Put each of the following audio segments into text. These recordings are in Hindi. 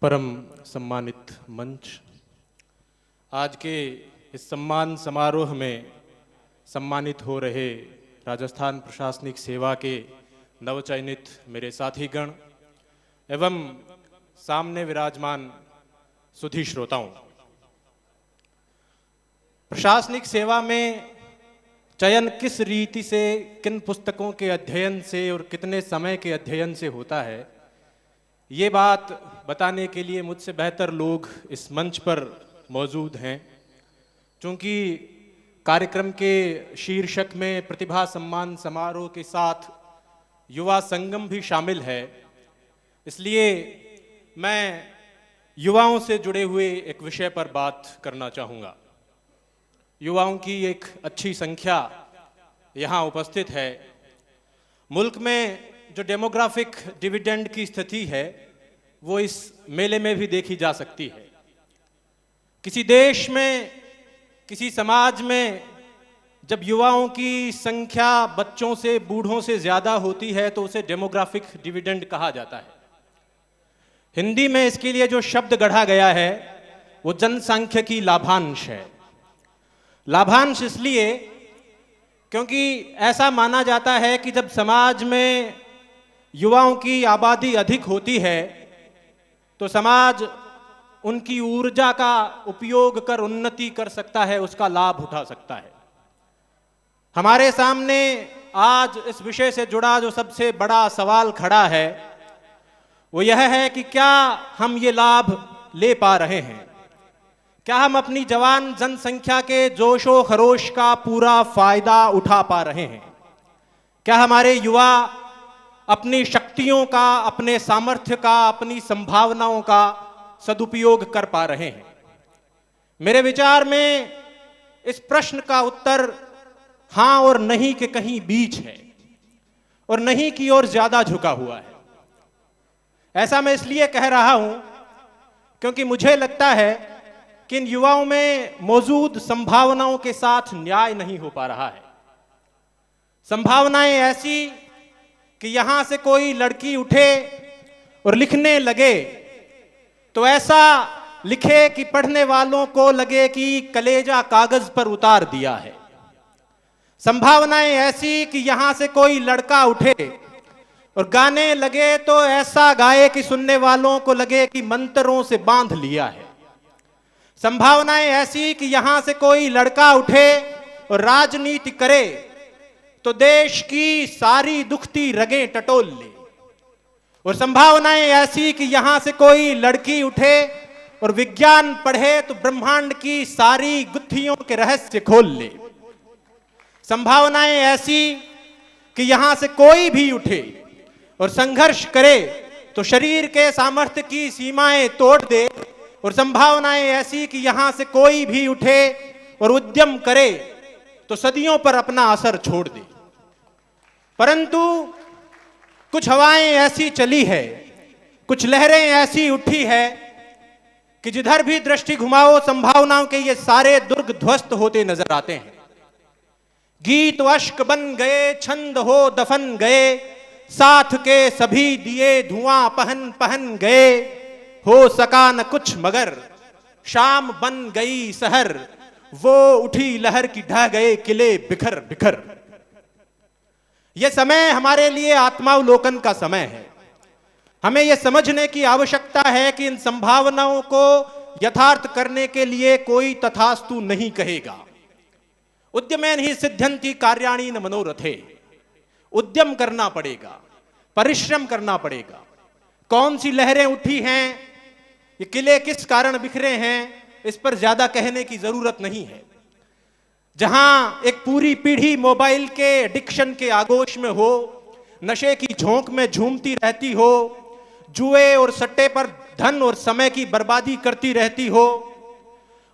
परम सम्मानित मंच, आज के इस सम्मान समारोह में सम्मानित हो रहे राजस्थान प्रशासनिक सेवा के नवचयनित मेरे साथीगण एवं सामने विराजमान सुधी श्रोताओं। प्रशासनिक सेवा में चयन किस रीति से, किन पुस्तकों के अध्ययन से और कितने समय के अध्ययन से होता है, ये बात बताने के लिए मुझसे बेहतर लोग इस मंच पर मौजूद हैं। चूँकि कार्यक्रम के शीर्षक में प्रतिभा सम्मान समारोह के साथ युवा संगम भी शामिल है, इसलिए मैं युवाओं से जुड़े हुए एक विषय पर बात करना चाहूँगा। युवाओं की एक अच्छी संख्या यहाँ उपस्थित है। मुल्क में जो डेमोग्राफिक डिविडेंड की स्थिति है वो इस मेले में भी देखी जा सकती है। किसी देश में, किसी समाज में जब युवाओं की संख्या बच्चों से, बूढ़ों से ज़्यादा होती है तो उसे डेमोग्राफिक डिविडेंड कहा जाता है। हिंदी में इसके लिए जो शब्द गढ़ा गया है वो जनसांख्यिकी लाभांश है। लाभांश इसलिए क्योंकि ऐसा माना जाता है कि जब समाज में युवाओं की आबादी अधिक होती है तो समाज उनकी ऊर्जा का उपयोग कर उन्नति कर सकता है, उसका लाभ उठा सकता है। हमारे सामने आज इस विषय से जुड़ा जो सबसे बड़ा सवाल खड़ा है वो यह है कि क्या हम ये लाभ ले पा रहे हैं? क्या हम अपनी जवान जनसंख्या के जोशो खरोश का पूरा फायदा उठा पा रहे हैं? क्या हमारे युवा अपनी शक्तियों का, अपने सामर्थ्य का, अपनी संभावनाओं का सदुपयोग कर पा रहे हैं? मेरे विचार में इस प्रश्न का उत्तर हां और नहीं के कहीं बीच है और नहीं की ओर ज्यादा झुका हुआ है। ऐसा मैं इसलिए कह रहा हूं क्योंकि मुझे लगता है कि इन युवाओं में मौजूद संभावनाओं के साथ न्याय नहीं हो पा रहा है। संभावनाएं ऐसी कि यहां से कोई लड़की उठे और लिखने लगे तो ऐसा लिखे कि पढ़ने वालों को लगे कि कलेजा कागज पर उतार दिया है। संभावनाएं ऐसी कि यहां से कोई लड़का उठे और गाने लगे तो ऐसा गाए कि सुनने वालों को लगे कि मंत्रों से बांध लिया है। संभावनाएं ऐसी कि यहां से कोई लड़का उठे और राजनीति करे तो देश की सारी दुखती रगें टटोल ले। और संभावनाएं ऐसी कि यहां से कोई लड़की उठे और विज्ञान पढ़े तो ब्रह्मांड की सारी गुत्थियों के रहस्य खोल ले। संभावनाएं ऐसी कि यहां से कोई भी उठे और संघर्ष करे तो शरीर के सामर्थ्य की सीमाएं तोड़ दे। और संभावनाएं ऐसी कि यहां से कोई भी उठे और उद्यम करे तो सदियों पर अपना असर छोड़ दे। परंतु कुछ हवाएं ऐसी चली है, कुछ लहरें ऐसी उठी है कि जिधर भी दृष्टि घुमाओ संभावनाओं के ये सारे दुर्ग ध्वस्त होते नजर आते हैं। गीत अश्क बन गए, छंद हो दफन गए, साथ के सभी दिए धुआं पहन पहन गए। हो सका न कुछ मगर शाम बन गई सहर, वो उठी लहर की ढह गए किले बिखर बिखर। यह समय हमारे लिए आत्मावलोकन का समय है। हमें यह समझने की आवश्यकता है कि इन संभावनाओं को यथार्थ करने के लिए कोई तथास्तु नहीं कहेगा। उद्यमेन ही सिद्ध्यन्ति कार्याणि न मनोरथे। उद्यम करना पड़ेगा, परिश्रम करना पड़ेगा। कौन सी लहरें उठी हैं, ये किले किस कारण बिखरे हैं, इस पर ज्यादा कहने की जरूरत नहीं है। जहां एक पूरी पीढ़ी मोबाइल के एडिक्शन के आगोश में हो, नशे की झोंक में झूमती रहती हो, जुए और सट्टे पर धन और समय की बर्बादी करती रहती हो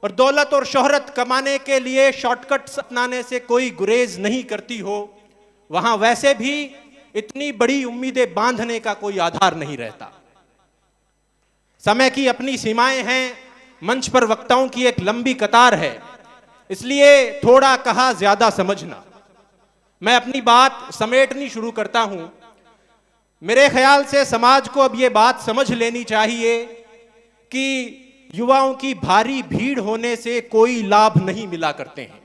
और दौलत और शोहरत कमाने के लिए शॉर्टकट्स अपनाने से कोई गुरेज नहीं करती हो, वहां वैसे भी इतनी बड़ी उम्मीदें बांधने का कोई आधार नहीं रहता। समय की अपनी सीमाएं हैं, मंच पर वक्ताओं की एक लंबी कतार है, इसलिए थोड़ा कहा ज्यादा समझना। मैं अपनी बात समेटनी शुरू करता हूं। मेरे ख्याल से समाज को अब ये बात समझ लेनी चाहिए कि युवाओं की भारी भीड़ होने से कोई लाभ नहीं मिला करते हैं।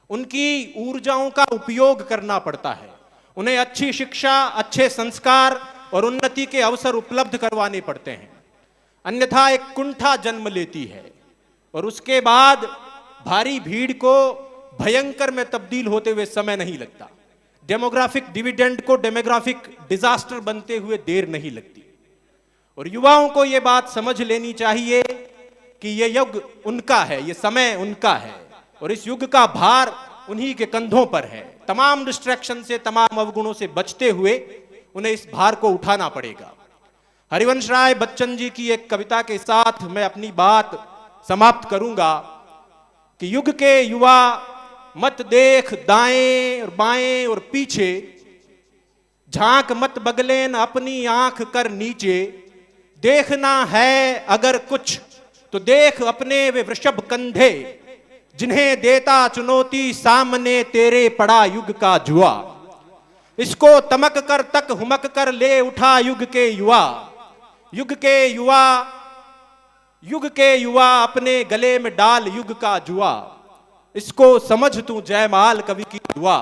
उनकी ऊर्जाओं का उपयोग करना पड़ता है, उन्हें अच्छी शिक्षा, अच्छे संस्कार और उन्नति के अवसर उपलब्ध करवाने पड़ते हैं, अन्यथा एक कुंठा जन्म लेती है और उसके बाद भारी भीड़ को भयंकर में तब्दील होते हुए समय नहीं लगता। डेमोग्राफिक डिविडेंड को डेमोग्राफिक डिजास्टर बनते हुए देर नहीं लगती। और युवाओं को यह बात समझ लेनी चाहिए कि यह युग उनका है, यह समय उनका है और इस युग का भार उन्हीं के कंधों पर है। तमाम डिस्ट्रैक्शन से, तमाम अवगुणों से बचते हुए उन्हें इस भार को उठाना पड़ेगा। हरिवंश राय बच्चन जी की एक कविता के साथ मैं अपनी बात समाप्त करूंगा कि युग के युवा मत देख दाएं और बाएं और पीछे, झांक मत बगलेन अपनी आंख कर नीचे, देखना है अगर कुछ तो देख अपने वे वृषभ कंधे, जिन्हें देता चुनौती सामने तेरे पड़ा युग का जुआ। इसको तमक कर तक हुमक कर ले उठा युग के युवा, युग के युवा, युग के युवा अपने गले में डाल युग का जुआ। इसको समझ तू जयमाल कवि की दुआ,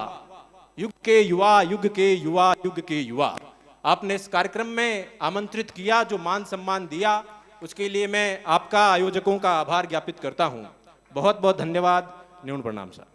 युग के युवा, युग के युवा, युग के युवा। आपने इस कार्यक्रम में आमंत्रित किया, जो मान सम्मान दिया, उसके लिए मैं आपका, आयोजकों का आभार ज्ञापित करता हूं। बहुत बहुत धन्यवाद। न्यून प्रणाम सर।